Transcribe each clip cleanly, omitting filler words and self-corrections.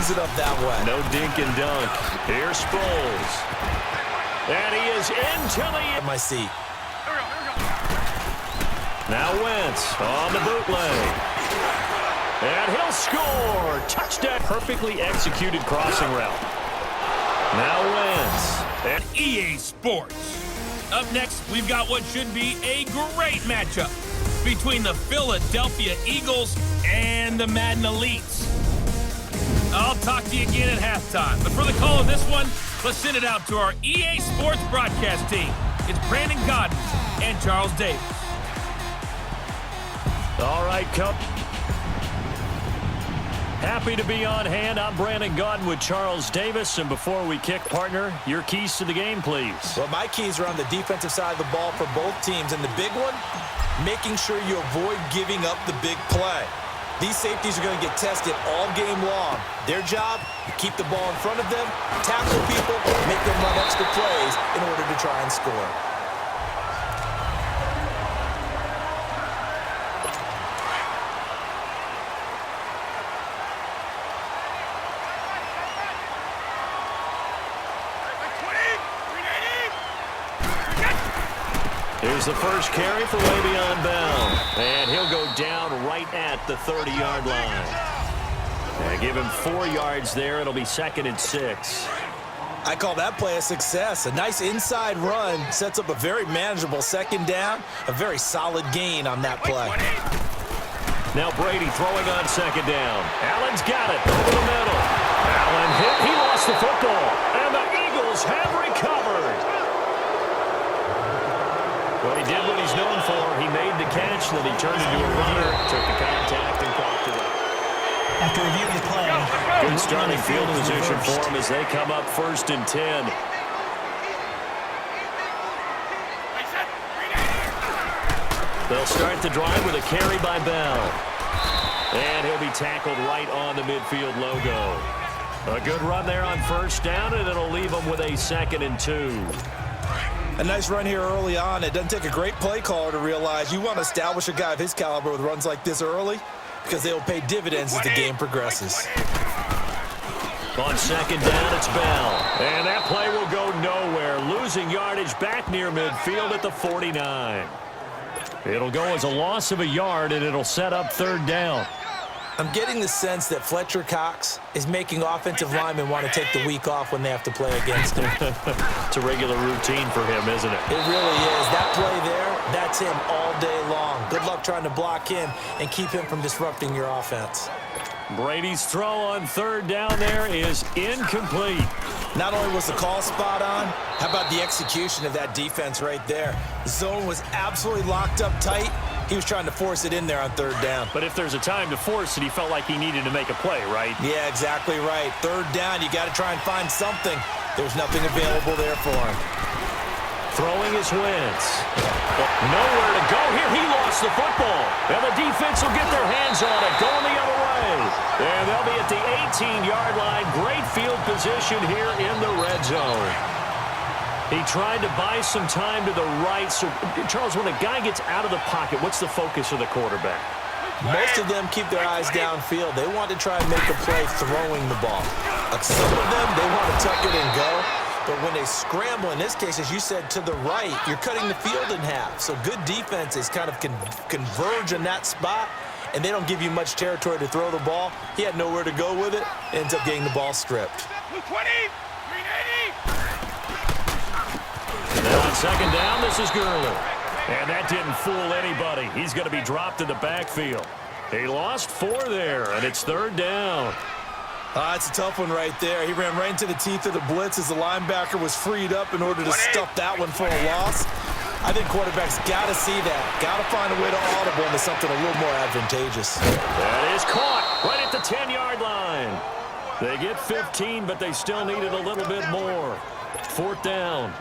use it up that way. No dink and dunk. Here's Sproles. And he is into the... My seat. Now Wentz on the bootleg. And he'll score. Touchdown. Perfectly executed crossing route. Now Wentz. And EA Sports. Up next, we've got what should be a great matchup between the Philadelphia Eagles and the Madden ELITES. I'll talk to you again at halftime. But for the call of this one, let's send it out to our EA Sports broadcast team. It's Brandon Godden and Charles Davis. All right, Cup. Happy to be on hand. I'm Brandon Godden with Charles Davis. And before we kick, partner, your keys to the game, please. Well, my keys are on the defensive side of the ball for both teams. And the big one, making sure you avoid giving up the big play. These safeties are going to get tested all game long. Their job, keep the ball in front of them, tackle people, make them run extra plays in order to try and score. Here's the first carry for Le'Veon Bell. And he'll go down right at the 30-yard line. And give him 4 yards there. It'll be 2nd and 6. I call that play a success. A nice inside run sets up a very manageable 2nd down. A very solid gain on that play. Now Brady throwing on 2nd down. Allen's got it over the middle. Allen hit. He lost the football. And the Eagles have recovered. Well, he did what he's known for. He made the catch, then he turned into a runner, took the contact, and caught it up. After reviewing the play, good starting field position for him as they come up 1st and 10. They'll start the drive with a carry by Bell. And he'll be tackled right on the midfield logo. A good run there on 1st down, and it'll leave him with a 2nd and 2. A nice run here early on. It doesn't take a great play caller to realize you want to establish a guy of his caliber with runs like this early because they will pay dividends as the game progresses. On 2nd down, it's Bell. And that play will go nowhere. Losing yardage back near midfield at the 49. It'll go as a loss of a yard, and it'll set up 3rd down. I'm getting the sense that Fletcher Cox is making offensive linemen want to take the week off when they have to play against him. It's a regular routine for him, isn't it? It really is. That play there, that's him all day long. Good luck trying to block him and keep him from disrupting your offense. Brady's throw on 3rd down there is incomplete. Not only was the call spot on, how about the execution of that defense right there? The zone was absolutely locked up tight. He was trying to force it in there on 3rd down. But if there's a time to force it, he felt like he needed to make a play, right? Yeah, exactly right. 3rd down, you got to try and find something. There's nothing available there for him. Throwing his Wentz. Nowhere to go here. He lost the football. And the defense will get their hands on it. Going the other way. And they'll be at the 18-yard line. Great field position here in the red zone. He tried to buy some time to the right. So, Charles, when a guy gets out of the pocket, what's the focus of the quarterback? Most of them keep their eyes downfield. They want to try and make a play throwing the ball. Like some of them, they want to tuck it and go. But when they scramble, in this case, as you said, to the right, you're cutting the field in half. So good defenses kind of converge in that spot, and they don't give you much territory to throw the ball. He had nowhere to go with it. Ends up getting the ball stripped. 20, 380. Now on 2nd down, this is Gurley. And that didn't fool anybody. He's going to be dropped in the backfield. He lost 4 there, and it's 3rd down. It's a tough one right there. He ran right into the teeth of the blitz as the linebacker was freed up in order to stuff that one for a loss. I think quarterbacks got to see that. Got to find a way to audible into something a little more advantageous. That is caught right at the 10-yard line. They get 15, but they still needed a little bit more. 4th down.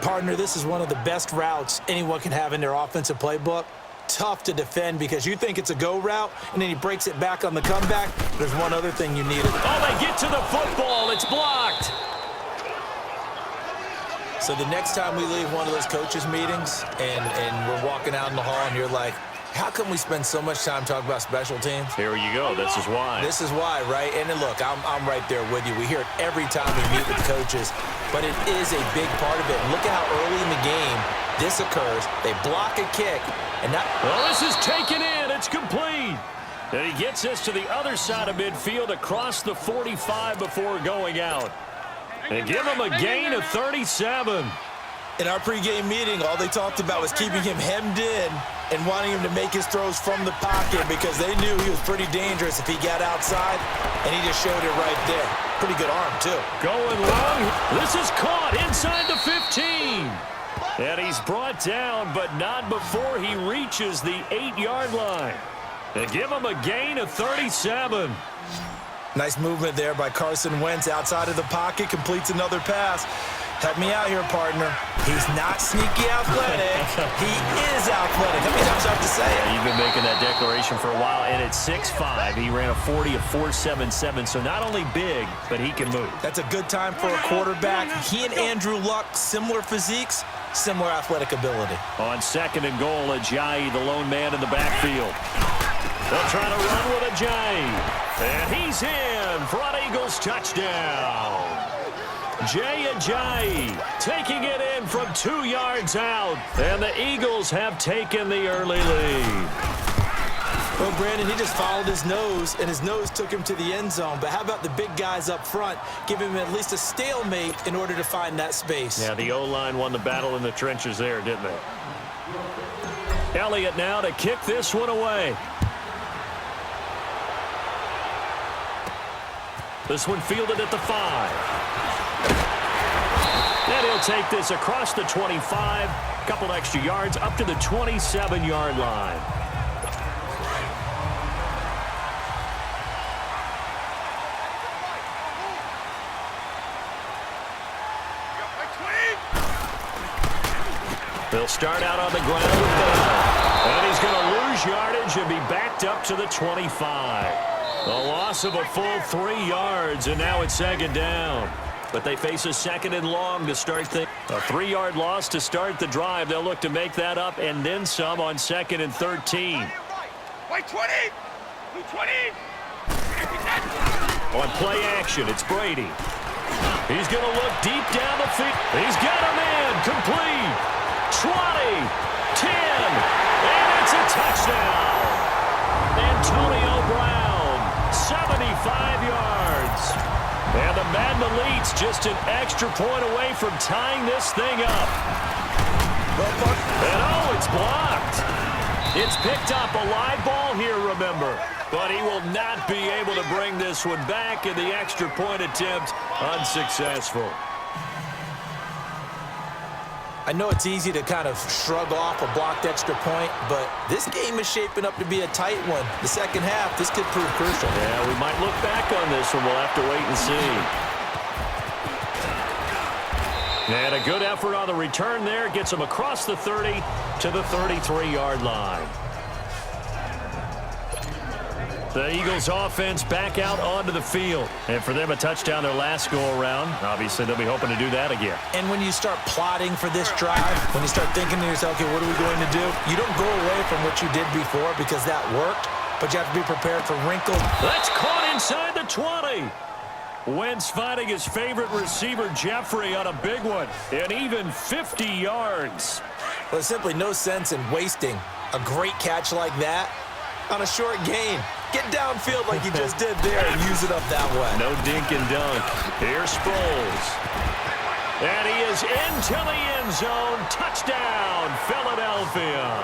Partner, this is one of the best routes anyone can have in their offensive playbook. Tough to defend because you think it's a go route, and then he breaks it back on the comeback. There's one other thing you needed. Oh, they get to the football. It's blocked. So the next time we leave one of those coaches' meetings and we're walking out in the hall and you're like, How come we spend so much time talking about special teams? Here you go. This is why. This is why, right? And then look, I'm right there with you. We hear it every time we meet with coaches, but it is a big part of it. Look at how early in the game this occurs. They block a kick, and that... Well, this is taken in. It's complete. And he gets this to the other side of midfield across the 45 before going out. And give him a gain of 37. In our pregame meeting, all they talked about was keeping him hemmed in and wanting him to make his throws from the pocket because they knew he was pretty dangerous if he got outside, and he just showed it right there. Pretty good arm, too. Going long. This is caught inside the 15. And he's brought down, but not before he reaches the 8-yard line. And give him a gain of 37. Nice movement there by Carson Wentz outside of the pocket, completes another pass. Help me out here, partner. He's not sneaky athletic. He is athletic. How many times do I have to say it? Yeah, you've been making that declaration for a while, and at 6'5", he ran a 40 of 4.77, so not only big, but he can move. That's a good time for a quarterback. He and Andrew Luck, similar physiques, similar athletic ability. On 2nd and goal, Ajayi, the lone man in the backfield. They'll try to run with Ajayi. And he's in for an Eagles touchdown. Jay Ajayi taking it in from 2 yards out. And the Eagles have taken the early lead. Well, Brandon, he just followed his nose, and his nose took him to the end zone. But how about the big guys up front? Give him at least a stalemate in order to find that space. Yeah, the O-line won the battle in the trenches there, didn't they? Elliott now to kick this one away. This one fielded at the 5. And he'll take this across the 25. Couple extra yards up to the 27-yard line. They'll start out on the ground with Bell. And he's going to lose yardage and be backed up to the 25. A loss of a full 3 yards, and now it's 2nd down. But they face a 2nd and long to start things. A 3-yard loss to start the drive. They'll look to make that up and then some on 2nd and 13. White 20! 20! On play action, it's Brady. He's going to look deep down the field. He's got a man complete. 20, 10, and it's a touchdown. Antonio Brown, 75 yards. And the Madden ELITES just an extra point away from tying this thing up. And oh, it's blocked. It's picked up, a live ball here, remember. But he will not be able to bring this one back, and the extra point attempt unsuccessful. I know it's easy to kind of shrug off a blocked extra point, but this game is shaping up to be a tight one. The second half, this could prove crucial. Yeah, we might look back on this one. We'll have to wait and see. And a good effort on the return there. Gets him across the 30 to the 33-yard line. The Eagles offense back out onto the field. And for them, a touchdown their last go-around. Obviously, they'll be hoping to do that again. And when you start plotting for this drive, when you start thinking to yourself, okay, what are we going to do? You don't go away from what you did before because that worked, but you have to be prepared for wrinkles. That's caught inside the 20. Wentz finding his favorite receiver, Jeffrey, on a big one. And even 50 yards. Well, there's simply no sense in wasting a great catch like that on a short gain. Get downfield like you just did there and use it up that way. No dink and dunk. Here's Sproles. And he is into the end zone. Touchdown, Philadelphia.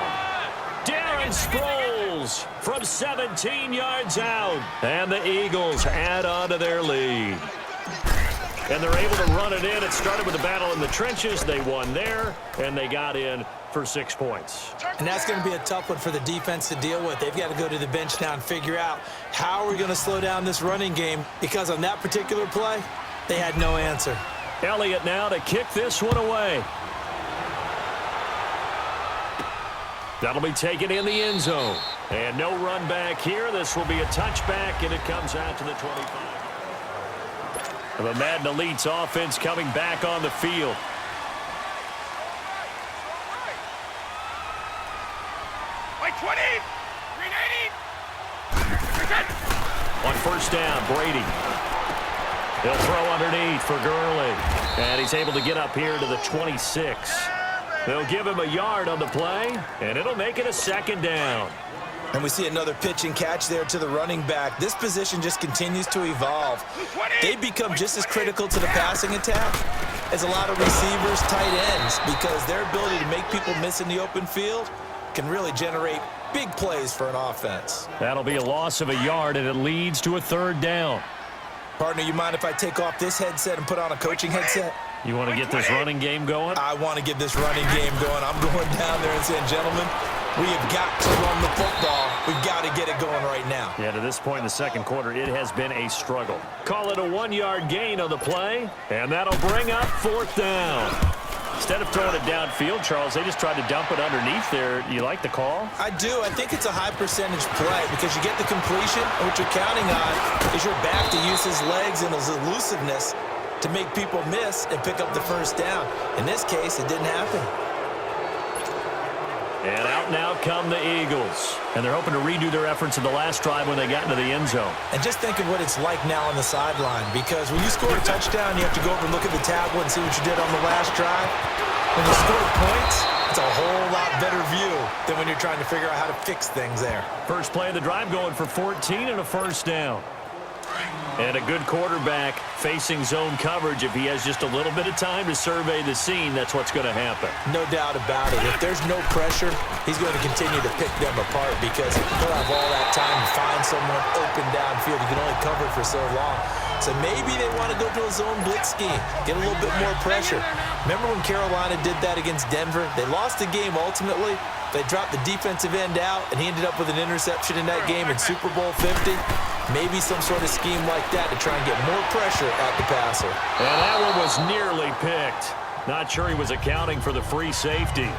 Darren Sproles from 17 yards out. And the Eagles add on to their lead. And they're able to run it in. It started with a battle in the trenches. They won there, and they got in for 6 points. And that's going to be a tough one for the defense to deal with. They've got to go to the bench now and figure out how are we going to slow down this running game, because on that particular play, they had no answer. Elliott now to kick this one away. That'll be taken in the end zone. And no run back here. This will be a touchback, and it comes out to the 25. The Madden ELITES offense coming back on the field. White 20! first down. Brady. He'll throw underneath for Gurley. And he's able to get up here to the 26. They'll give him a yard on the play, and it'll make it a second down. And we see another pitch and catch there to the running back. This position just continues to evolve. They become just as critical to the passing attack as a lot of receivers, tight ends, because their ability to make people miss in the open field can really generate big plays for an offense. That'll be a loss of a yard, and it leads to a third down. Partner, you mind if I take off this headset and put on a coaching headset? You want to get this running game going? I want to get this running game going. I'm going down there and saying, gentlemen, we have got to run the football. We've got to get it going right now. Yeah, to this point in the second quarter, it has been a struggle. Call it a 1-yard gain on the play, and that'll bring up fourth down. Instead of throwing it downfield, Charles, they just tried to dump it underneath there. You like the call? I do. I think it's a high percentage play because you get the completion, and what you're counting on is your back to use his legs and his elusiveness to make people miss and pick up the first down. In this case, it didn't happen. And out now come the Eagles. And they're hoping to redo their efforts in the last drive when they got into the end zone. And just think of what it's like now on the sideline, because when you score a touchdown, you have to go over and look at the tablet and see what you did on the last drive. When you score points, it's a whole lot better view than when you're trying to figure out how to fix things there. First play of the drive going for 14 and a first down. And a good quarterback facing zone coverage. If he has just a little bit of time to survey the scene, that's what's going to happen. No doubt about it. If there's no pressure, he's going to continue to pick them apart because he'll have all that time to find someone open downfield. He can only cover it for so long. So maybe they want to go to a zone blitz scheme, get a little bit more pressure. Remember when Carolina did that against Denver? They lost the game ultimately. They dropped the defensive end out, and he ended up with an interception in that game in Super Bowl 50. Maybe some sort of scheme like that to try and get more pressure at the passer. And that one was nearly picked. Not sure he was accounting for the free safety.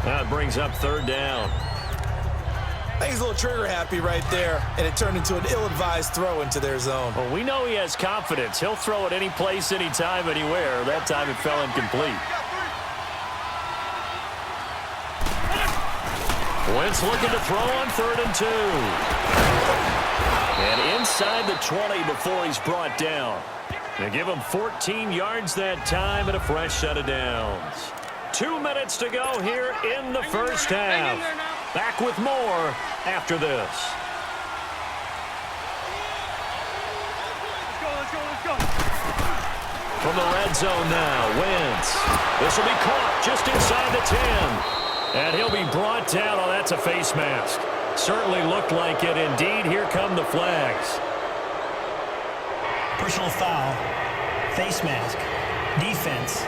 That brings up third down. I think he's a little trigger happy right there, and it turned into an ill-advised throw into their zone. Well, we know he has confidence. He'll throw it any place, anytime, anywhere. That time it fell incomplete. Wentz looking to throw on 3rd and 2. And inside the 20 before he's brought down. They give him 14 yards that time and a fresh set of downs. 2 minutes to go here in the first half. Back with more after this. Let's go. From the red zone now, Wentz. This will be caught just inside the 10. And he'll be brought down. Oh, that's a face mask. Certainly looked like it. Indeed, here come the flags. Personal foul, face mask, defense.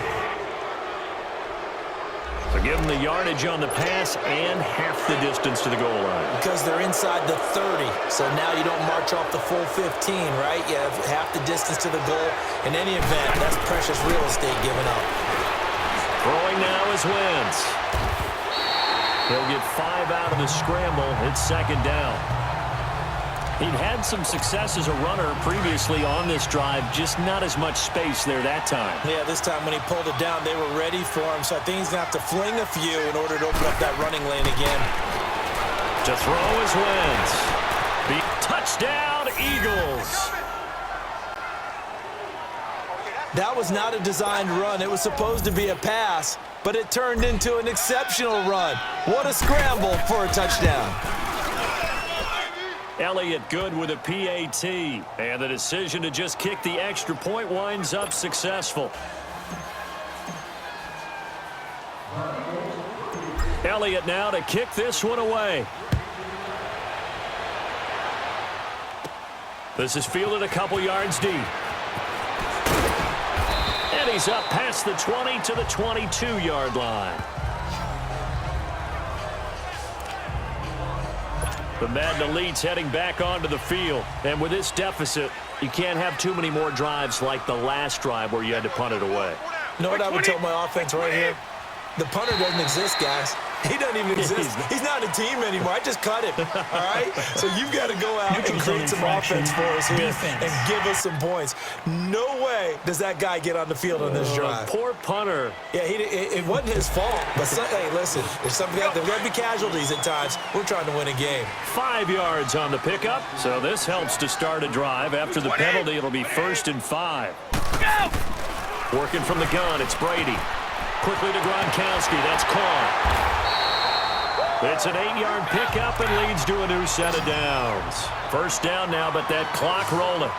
So give them the yardage on the pass and half the distance to the goal line. Because they're inside the 30, so now you don't march off the full 15, right? You have half the distance to the goal. In any event, that's precious real estate given up. Throwing now is Wentz. He'll get 5 out of the scramble. It's second down. He'd had some success as a runner previously on this drive, just not as much space there that time. Yeah, this time when he pulled it down, they were ready for him, so I think he's going to have to fling a few in order to open up that running lane again. To throw is Wentz. Touchdown, Eagles. That was not a designed run. It was supposed to be a pass, but it turned into an exceptional run. What a scramble for a touchdown. Elliott good with a PAT, and the decision to just kick the extra point winds up successful. Elliott now to kick this one away. This is fielded a couple yards deep. And he's up past the 20 to the 22-yard line. The Madden ELITES heading back onto the field. And with this deficit, you can't have too many more drives like the last drive where you had to punt it away. You know what I would tell my offense right here? The punter doesn't exist, guys. He doesn't even exist. He's not a team anymore. I just cut him, all right? So you've got to go out and create some offense for us here and give us some points. No way does that guy get on the field on this drive. Poor punter. Yeah, it wasn't his fault. But, hey, listen, there's there got to be casualties at times. We're trying to win a game. 5 yards on the pickup. So this helps to start a drive. After the penalty, it'll be 1st and 5. Working from the gun, it's Brady. Quickly to Gronkowski. That's caught. It's an 8-yard pickup and leads to a new set of downs. 1st down now, but that clock rolling.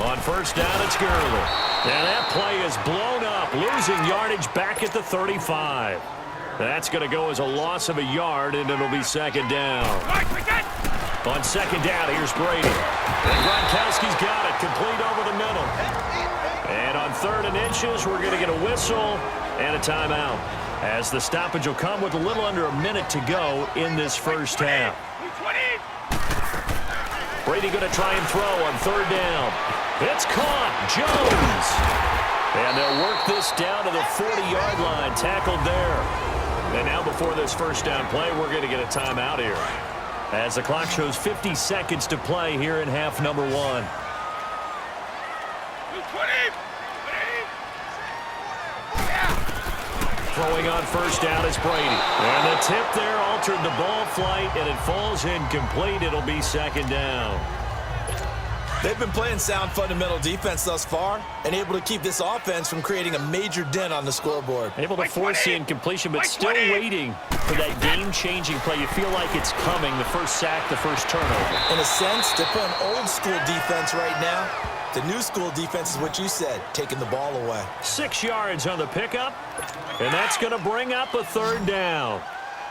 On 1st down, it's Gurley. And that play is blown up, losing yardage back at the 35. That's going to go as a loss of a yard, and it'll be 2nd down. On 2nd down, here's Brady. And Gronkowski's got it, complete over the middle. And on 3rd and inches, we're going to get a whistle and a timeout, as the stoppage will come with a little under a minute to go in this 1st half. Brady going to try and throw on 3rd down. It's caught. Jones. And they'll work this down to the 40-yard line, tackled there. And now before this 1st down play, we're going to get a timeout here, as the clock shows 50 seconds to play here in half number 1. Throwing on 1st down is Brady. And the tip there altered the ball flight, and it falls incomplete. It'll be 2nd down. They've been playing sound fundamental defense thus far and able to keep this offense from creating a major dent on the scoreboard. Able to force the incompletion, but still waiting for that game-changing play. You feel like it's coming, the 1st sack, the 1st turnover. In a sense, they're playing old-school defense right now. The new school defense is what you said, taking the ball away. 6 yards on the pickup, and that's going to bring up a 3rd down.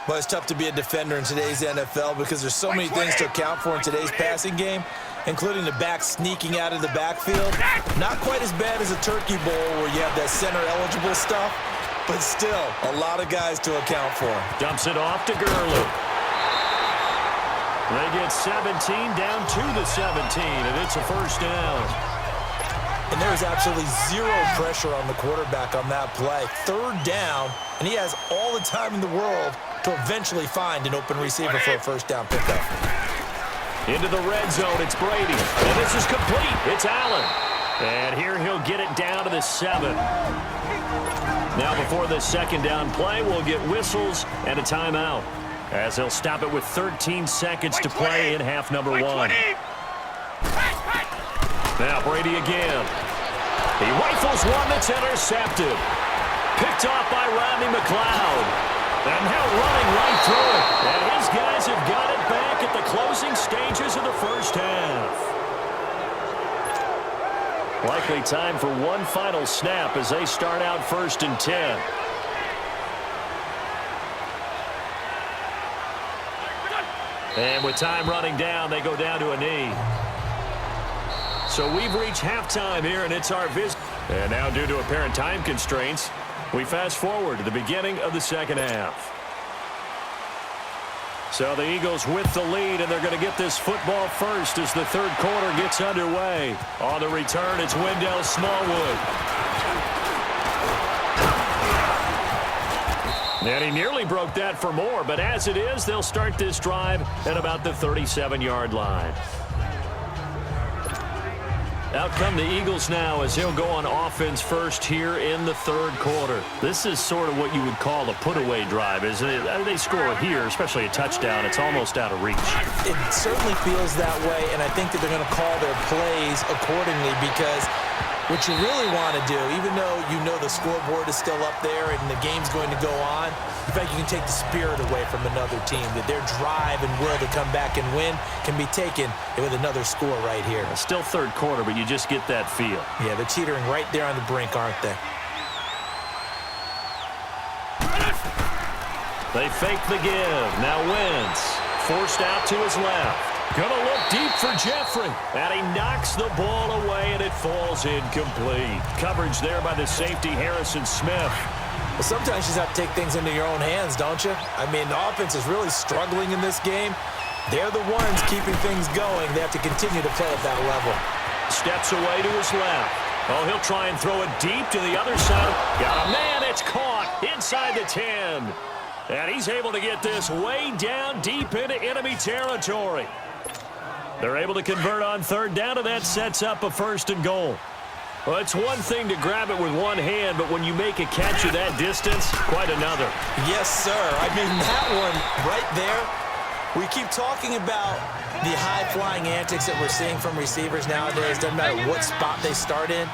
Well, it's tough to be a defender in today's NFL because there's so many things to account for in today's passing game, including the back sneaking out of the backfield. Not quite as bad as a turkey bowl where you have that center-eligible stuff, but still a lot of guys to account for. Dumps it off to Gurley. They get 17 down to the 17, and it's a 1st down. And there's absolutely zero pressure on the quarterback on that play. 3rd down, and he has all the time in the world to eventually find an open receiver for a 1st down pickup. Into the red zone, it's Brady. And this is complete. It's Allen. And here he'll get it down to the 7. Now before this 2nd down play, we'll get whistles and a timeout, as they'll stop it with 13 seconds to play in half number 1. Now Brady again. He rifles one that's intercepted. Picked off by Rodney McLeod. And now running right through it. And his guys have got it back at the closing stages of the 1st half. Likely time for one final snap as they start out 1st and 10. And with time running down, they go down to a knee. So we've reached halftime here, and it's our visit. And now, due to apparent time constraints, we fast forward to the beginning of the 2nd half. So the Eagles with the lead, and they're going to get this football first as the 3rd quarter gets underway. On the return, it's Wendell Smallwood. And he nearly broke that for more, but as it is, they'll start this drive at about the 37-yard line. Out come the Eagles now as he'll go on offense first here in the 3rd quarter. This is sort of what you would call a put-away drive, isn't it? They score here, especially a touchdown. It's almost out of reach. It certainly feels that way, and I think that they're going to call their plays accordingly, because what you really want to do, even though you know the scoreboard is still up there and the game's going to go on, in fact, you can take the spirit away from another team, that their drive and will to come back and win can be taken with another score right here. It's still 3rd quarter, but you just get that feel. Yeah, they're teetering right there on the brink, aren't they? They fake the give. Now Wentz forced out to his left. Gonna look deep for Jeffrey. And he knocks the ball away, and it falls incomplete. Coverage there by the safety, Harrison Smith. Well, sometimes you just have to take things into your own hands, don't you? I mean, the offense is really struggling in this game. They're the ones keeping things going. They have to continue to play at that level. Steps away to his left. Oh, he'll try and throw it deep to the other side. Got a man. It's caught inside the 10. And he's able to get this way down deep into enemy territory. They're able to convert on third down, and that sets up a 1st and goal. Well, it's one thing to grab it with one hand, but when you make a catch of that distance, quite another. Yes, sir. I mean, that one right there, we keep talking about the high-flying antics that we're seeing from receivers nowadays. Doesn't matter what spot they start in.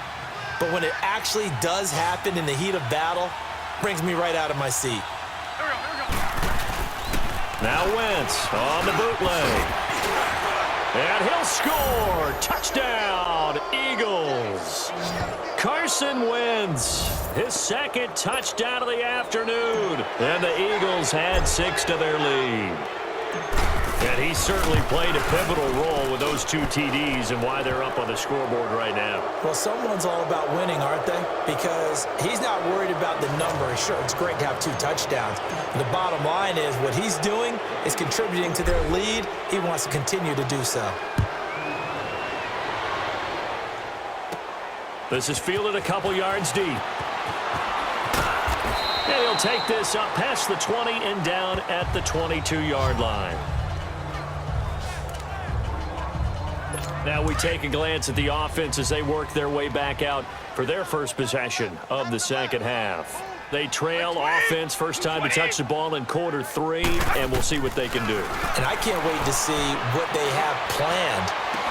But when it actually does happen in the heat of battle, brings me right out of my seat. Now Wentz on the bootleg. And he'll score. Touchdown, Eagles. Carson Wentz, his 2nd touchdown of the afternoon. And the Eagles had 6 to their lead. And he certainly played a pivotal role with those 2 TDs and why they're up on the scoreboard right now. Well, someone's all about winning, aren't they? Because he's not worried about the number. Sure, it's great to have 2 touchdowns. The bottom line is what he's doing is contributing to their lead. He wants to continue to do so. This is fielded a couple yards deep. And he'll take this up past the 20 and down at the 22-yard line. Now we take a glance at the offense as they work their way back out for their first possession of the second half. They trail offense, first time to touch the ball in quarter 3, and we'll see what they can do. And I can't wait to see what they have planned,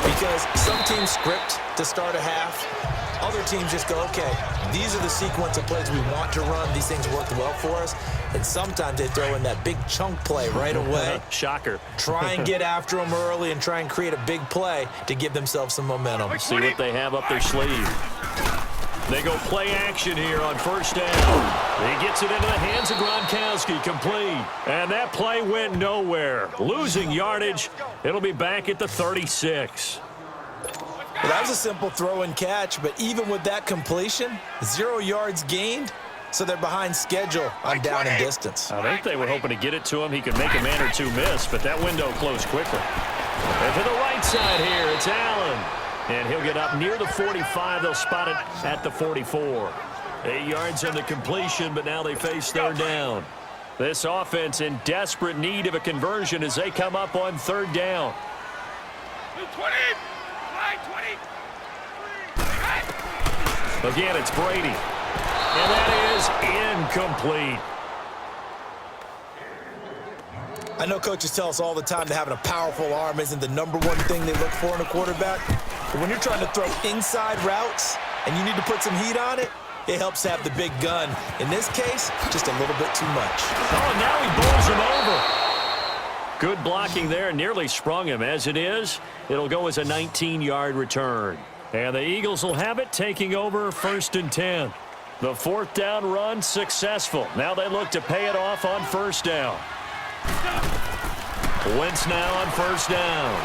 because some teams script to start a half. Other teams just go, okay, these are the sequence of plays we want to run. These things worked well for us. And sometimes they throw in that big chunk play right away. Shocker. Try and get after them early and try and create a big play to give themselves some momentum. See what they have up their sleeve. They go play action here on 1st down. He gets it into the hands of Gronkowski, complete. And that play went nowhere. Losing yardage. It'll be back at the 36. Well, that was a simple throw and catch, but even with that completion, 0 yards gained, so they're behind schedule on down and distance. I think they were hoping to get it to him. He could make a man or 2 miss, but that window closed quickly. And to the right side here, it's Allen. And he'll get up near the 45. They'll spot it at the 44. 8 yards on the completion, but now they face 3rd down. This offense in desperate need of a conversion as they come up on 3rd down. 20! Again, it's Brady. And that is incomplete. I know coaches tell us all the time that having a powerful arm isn't the #1 thing they look for in a quarterback. But when you're trying to throw inside routes and you need to put some heat on it, it helps to have the big gun. In this case, just a little bit too much. Oh, and now he bowls him over. Good blocking there, nearly sprung him. As it is, it'll go as a 19-yard return. And the Eagles will have it, taking over 1st and 10. The 4th down run successful. Now they look to pay it off on 1st down. Wentz now on 1st down.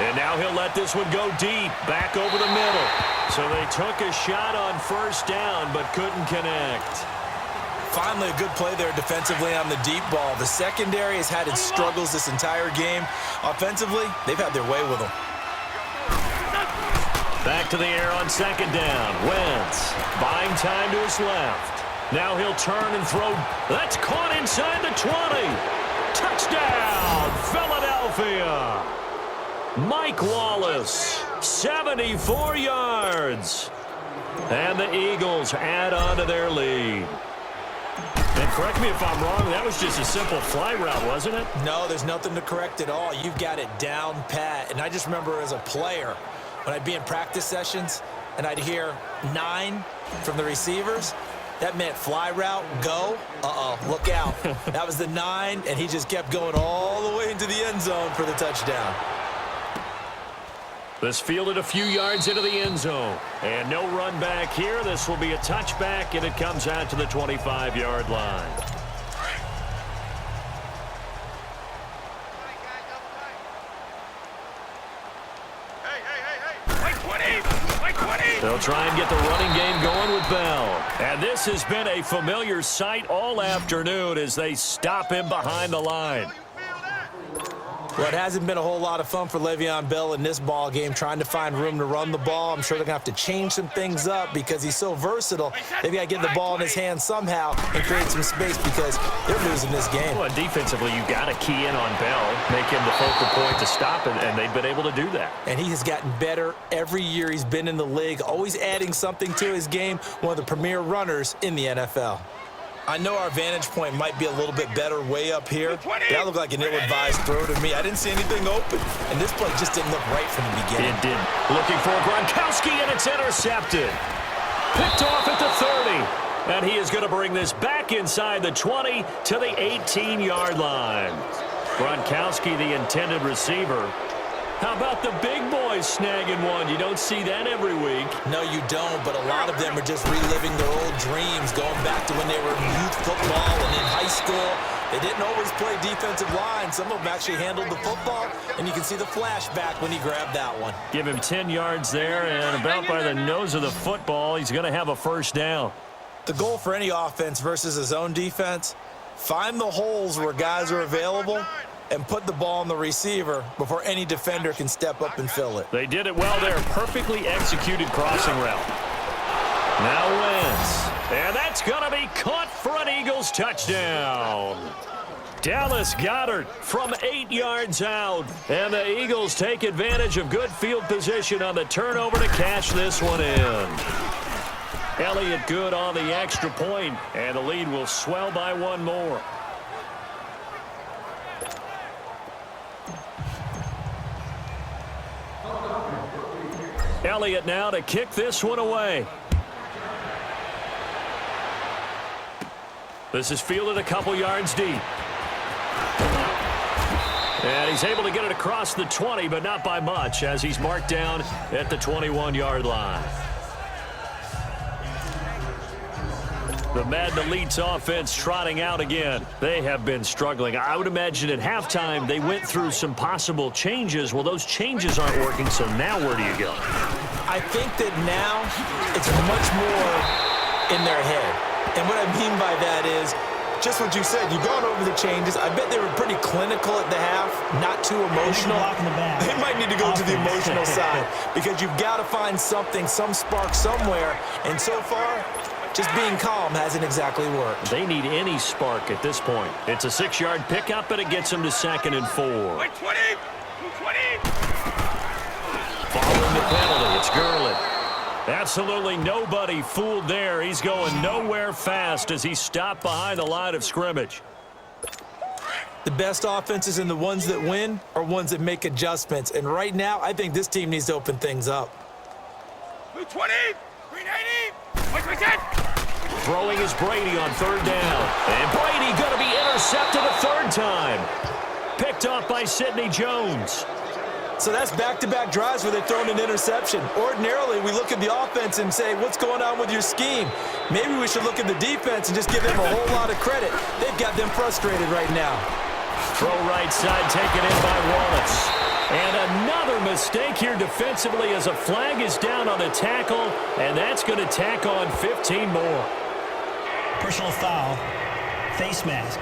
And now he'll let this one go deep, back over the middle. So they took a shot on 1st down, but couldn't connect. Finally, a good play there defensively on the deep ball. The secondary has had its struggles this entire game. Offensively, they've had their way with them. Back to the air on 2nd down. Wentz buying time to his left. Now he'll turn and throw. That's caught inside the 20. Touchdown, Philadelphia. Mike Wallace, 74 yards. And the Eagles add on to their lead. And correct me if I'm wrong, that was just a simple fly route, wasn't it? No, there's nothing to correct at all. You've got it down pat. And I just remember as a player, when I'd be in practice sessions and I'd hear 9 from the receivers, that meant fly route, go, look out. That was the 9, and he just kept going all the way into the end zone for the touchdown. This fielded a few yards into the end zone. And no run back here. This will be a touchback, and it comes out to the 25-yard line. They'll try and get the running game going with Bell. And this has been a familiar sight all afternoon as they stop him behind the line. Well, it hasn't been a whole lot of fun for Le'Veon Bell in this ball game, trying to find room to run the ball. I'm sure they're going to have to change some things up because he's so versatile. They've got to get the ball in his hands somehow and create some space because they're losing this game. Well, defensively, you've got to key in on Bell, make him the focal point to stop it, and they've been able to do that. And he has gotten better every year he's been in the league, always adding something to his game, one of the premier runners in the NFL. I know our vantage point might be a little bit better way up here. That looked like an ill-advised throw to me. I didn't see anything open, and this play just didn't look right from the beginning. It did. Looking for Gronkowski, and it's intercepted. Picked off at the 30, and he is going to bring this back inside the 20 to the 18-yard line. Gronkowski, the intended receiver. How about the big boys snagging one? You don't see that every week. No, you don't, but a lot of them are just reliving their old dreams, going back to when they were in youth football and in high school. They didn't always play defensive line. Some of them actually handled the football, and you can see the flashback when he grabbed that one. Give him 10 yards there, and about by the nose of the football, he's going to have a first down. The goal for any offense versus his own defense, find the holes where guys are available and put the ball on the receiver before any defender can step up and fill it. They did it well there. Perfectly executed crossing route. Now Wentz. And that's going to be caught for an Eagles touchdown. Dallas Goedert from 8 yards out. And the Eagles take advantage of good field position on the turnover to cash this one in. Elliott good on the extra point, and the lead will swell by one more. Elliott now to kick this one away. This is fielded a couple yards deep. And he's able to get it across the 20, but not by much, as he's marked down at the 21-yard line. The Madden ELITES offense trotting out again. They have been struggling. I would imagine at halftime they went through some possible changes. Well, those changes aren't working, so now where do you go? I think that now it's much more in their head. And what I mean by that is just what you said. You've gone over the changes. I bet they were pretty clinical at the half, not too emotional. They might need to go to the emotional side because you've got to find something, some spark somewhere. And so far, just being calm hasn't exactly worked. They need any spark at this point. It's a 6-yard pickup, and it gets them to 2nd and 4. 220! Following the penalty, it's Gurley. Absolutely nobody fooled there. He's going nowhere fast as he stopped behind the line of scrimmage. The best offenses and the ones that win are ones that make adjustments. And right now, I think this team needs to open things up. 220! 390! 1%! Throwing is Brady on 3rd down. And Brady going to be intercepted a 3rd time. Picked off by Sidney Jones. So that's back-to-back drives where they're throwing an interception. Ordinarily, we look at the offense and say, what's going on with your scheme? Maybe we should look at the defense and just give them a whole lot of credit. They've got them frustrated right now. Throw right side taken in by Wallace. And another mistake here defensively as a flag is down on the tackle, and that's going to tack on 15 more. Personal foul, face mask,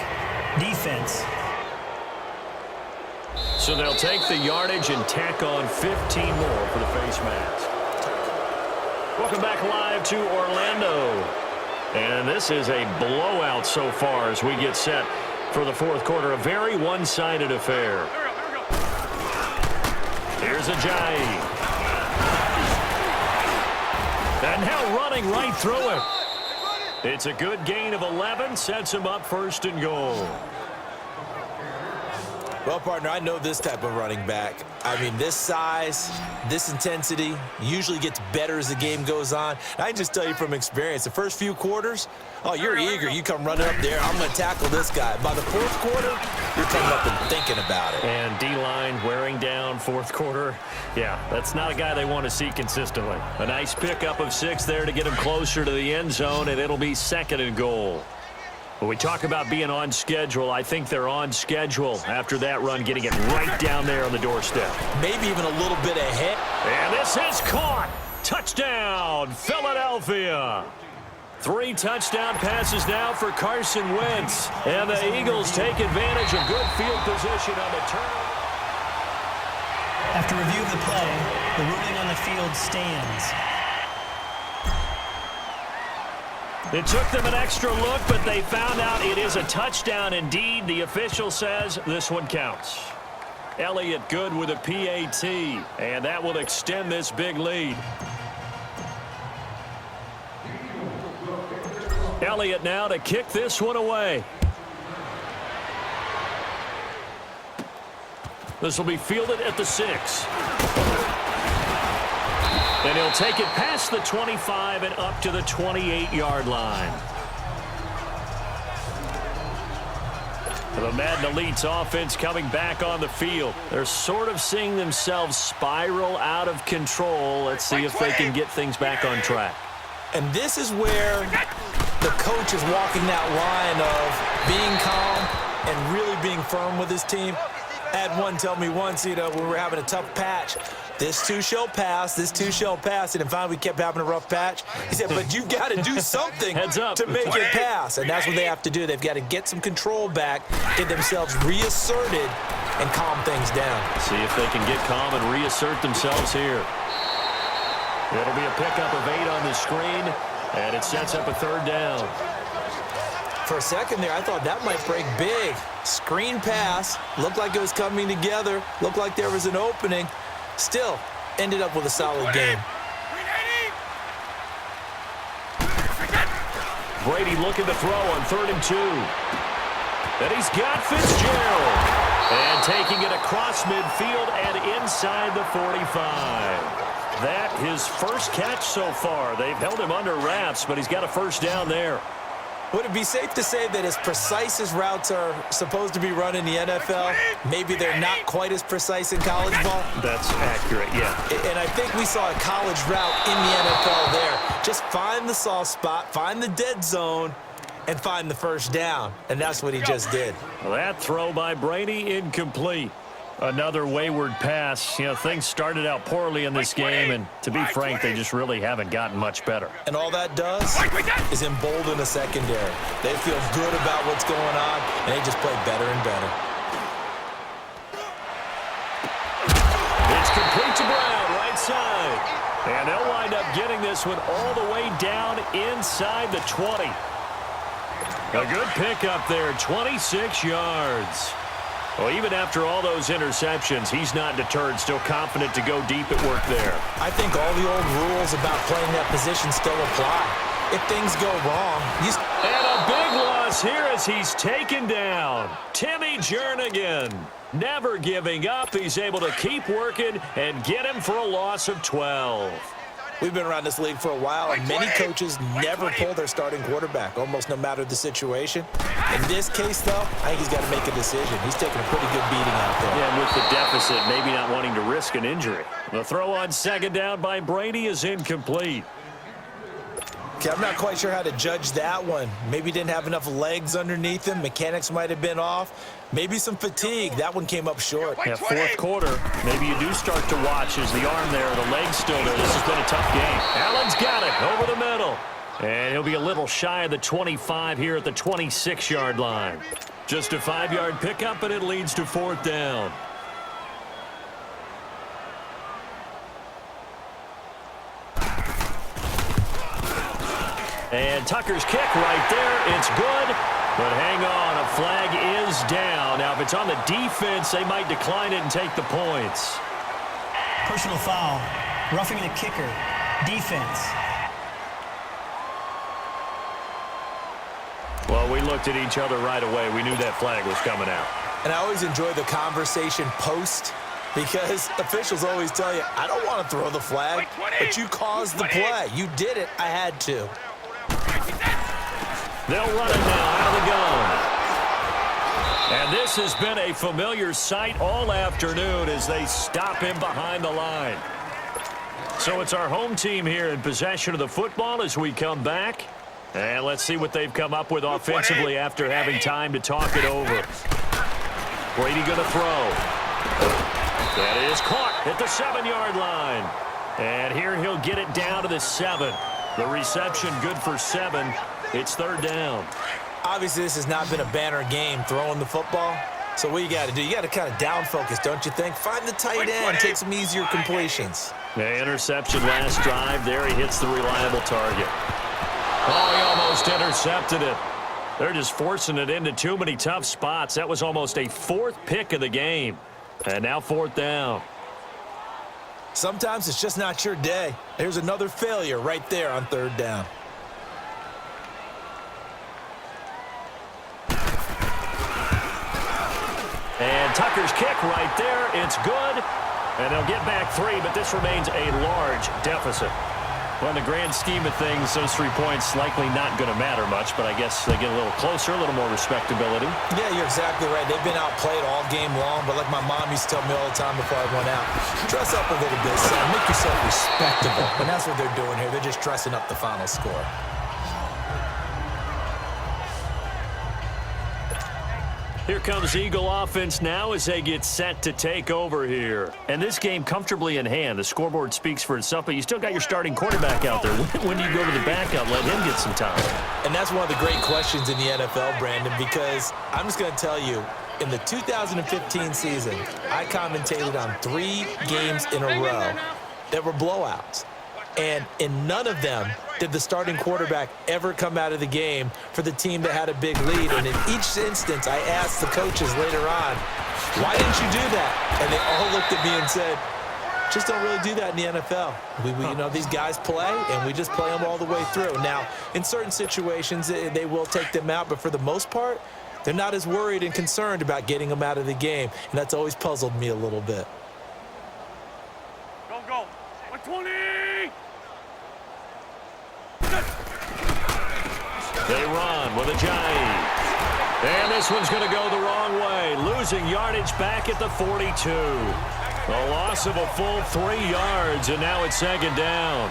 defense. So they'll take the yardage and tack on 15 more for the face mask. Welcome back live to Orlando. And this is a blowout so far as we get set for the 4th quarter. A very one-sided affair. Here's Ajayi. And now running right through it. It's a good gain of 11. Sets him up 1st and goal. Well, partner, I know this type of running back. I mean, this size, this intensity usually gets better as the game goes on. And I can just tell you from experience, the first few quarters, oh, you're eager. You come running up there, I'm going to tackle this guy. By the 4th quarter, you're coming up and thinking about it. And D-line wearing down 4th quarter. Yeah, that's not a guy they want to see consistently. A nice pickup of 6 there to get him closer to the end zone, and it'll be 2nd and goal. When we talk about being on schedule, I think they're on schedule after that run, getting it right down there on the doorstep. Maybe even a little bit ahead. And this is caught. Touchdown, Philadelphia. 3 touchdown passes now for Carson Wentz. And the Eagles take advantage of good field position on the turn. After review of the play, the ruling on the field stands. It took them an extra look, but they found out it is a touchdown indeed. The official says this one counts. Elliott good with a PAT, and that will extend this big lead. Elliott now to kick this one away. This will be fielded at the 6. And he'll take it past the 25 and up to the 28-yard line. The Madden ELITES offense coming back on the field. They're sort of seeing themselves spiral out of control. Let's see if they can get things back on track. And this is where the coach is walking that line of being calm and really being firm with his team. I had one tell me once, when we were having a tough patch, this too shall pass, this too shall pass. And finally we kept having a rough patch. He said, but you got to do something to make it pass. And that's what they have to do. They've got to get some control back, get themselves reasserted, and calm things down. See if they can get calm and reassert themselves here. It'll be a pickup of 8 on the screen, and it sets up a 3rd down. For a second there, I thought that might break big. Screen pass, looked like it was coming together, looked like there was an opening. Still, ended up with a solid game. Brady looking to throw on 3rd and 2. And he's got Fitzgerald. And taking it across midfield and inside the 45. That his first catch so far. They've held him under wraps, but he's got a 1st down there. Would it be safe to say that as precise as routes are supposed to be run in the NFL, maybe they're not quite as precise in college ball? That's accurate, yeah. And I think we saw a college route in the NFL there. Just find the soft spot, find the dead zone, and find the 1st down. And that's what he just did. Well, that throw by Brady incomplete. Another wayward pass. Things started out poorly in this game, and to be frank, they just really haven't gotten much better. And all that does is embolden the secondary. They feel good about what's going on, and they just play better and better. It's complete to Brown, right side. And they'll wind up getting this one all the way down inside the 20. A good pickup there, 26 yards. Well, even after all those interceptions, he's not deterred, still confident to go deep at work there. I think all the old rules about playing that position still apply. If things go wrong, And a big loss here as he's taken down. Timmy Jernigan, never giving up. He's able to keep working and get him for a loss of 12. We've been around this league for a while, and many coaches never pull their starting quarterback, almost no matter the situation. In this case, though, I think he's got to make a decision. He's taking a pretty good beating out there. Yeah, and with the deficit, maybe not wanting to risk an injury. The throw on 2nd down by Brady is incomplete. Okay, I'm not quite sure how to judge that one. Maybe didn't have enough legs underneath him. Mechanics might have been off. Maybe some fatigue. That one came up short. Yeah, 4th quarter, maybe you do start to watch as the arm there, the leg's still there. This has been a tough game. Allen's got it over the middle. And he'll be a little shy of the 25 here at the 26-yard line. Just a 5-yard pickup, and it leads to 4th down. And Tucker's kick right there. It's good. But hang on, a flag is down. Now, if it's on the defense, they might decline it and take the points. Personal foul. Roughing the kicker. Defense. Well, we looked at each other right away. We knew that flag was coming out. And I always enjoy the conversation post, because officials always tell you, I don't want to throw the flag, but you caused the play. You did it. I had to. They'll run it now out of the gun. And this has been a familiar sight all afternoon as they stop him behind the line. So it's our home team here in possession of the football as we come back. And let's see what they've come up with offensively after having time to talk it over. Brady going to throw. That is caught at the 7-yard line. And here he'll get it down to the 7. The reception good for 7. It's 3rd down. Obviously, this has not been a banner game throwing the football, So what you got to do, you got to kind of down focus, don't you think? Find the tight end, take some easier completions. The interception last drive. There he hits the reliable target. Oh, he almost intercepted it. They're just forcing it into too many tough spots. That was almost a fourth pick of the game. And now fourth down. Sometimes it's just not your day. There's another failure right there on third down. And Tucker's kick right there. It's good. And they'll get back 3, but this remains a large deficit. Well, in the grand scheme of things, those 3 points likely not going to matter much, but I guess they get a little closer, a little more respectability. Yeah, you're exactly right. They've been outplayed all game long, but like my mom used to tell me all the time before I went out, dress up a little bit, son. Make yourself respectable. And that's what they're doing here. They're just dressing up the final score. Here comes Eagle offense now as they get set to take over here. And this game comfortably in hand. The scoreboard speaks for itself, but you still got your starting quarterback out there. When do you go to the backup, let him get some time? And that's one of the great questions in the NFL, Brandon, because I'm just going to tell you, in the 2015 season, I commentated on 3 games in a row that were blowouts. And in none of them did the starting quarterback ever come out of the game for the team that had a big lead. And in each instance, I asked the coaches later on, why didn't you do that? And they all looked at me and said, just don't really do that in the NFL. You know, these guys play, and we just play them all the way through. Now, in certain situations, they will take them out, but for the most part, they're not as worried and concerned about getting them out of the game. And that's always puzzled me a little bit. Go. 120. They run with a jive. And this one's going to go the wrong way. Losing yardage back at the 42. A loss of a full 3 yards, and now it's second down.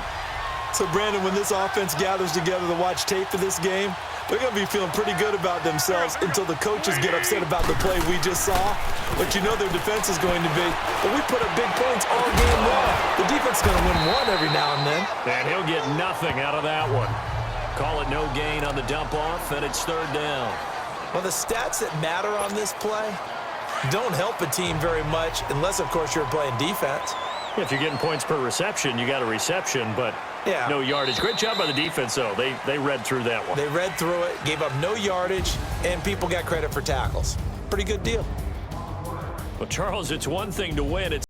So, Brandon, when this offense gathers together to watch tape of this game, they're going to be feeling pretty good about themselves until the coaches get upset about the play we just saw. But you know their defense is going to be, but we put up big points all game long. The defense is going to win one every now and then. And he'll get nothing out of that one. Call it no gain on the dump off, and it's third down. Well, the stats that matter on this play don't help a team very much unless, of course, you're playing defense. If you're getting points per reception, you got a reception, but yeah, no yardage. Great job by the defense, though. They read through that one. They read through it, gave up no yardage, and people got credit for tackles. Pretty good deal. Well, Charles, it's one thing to win. It's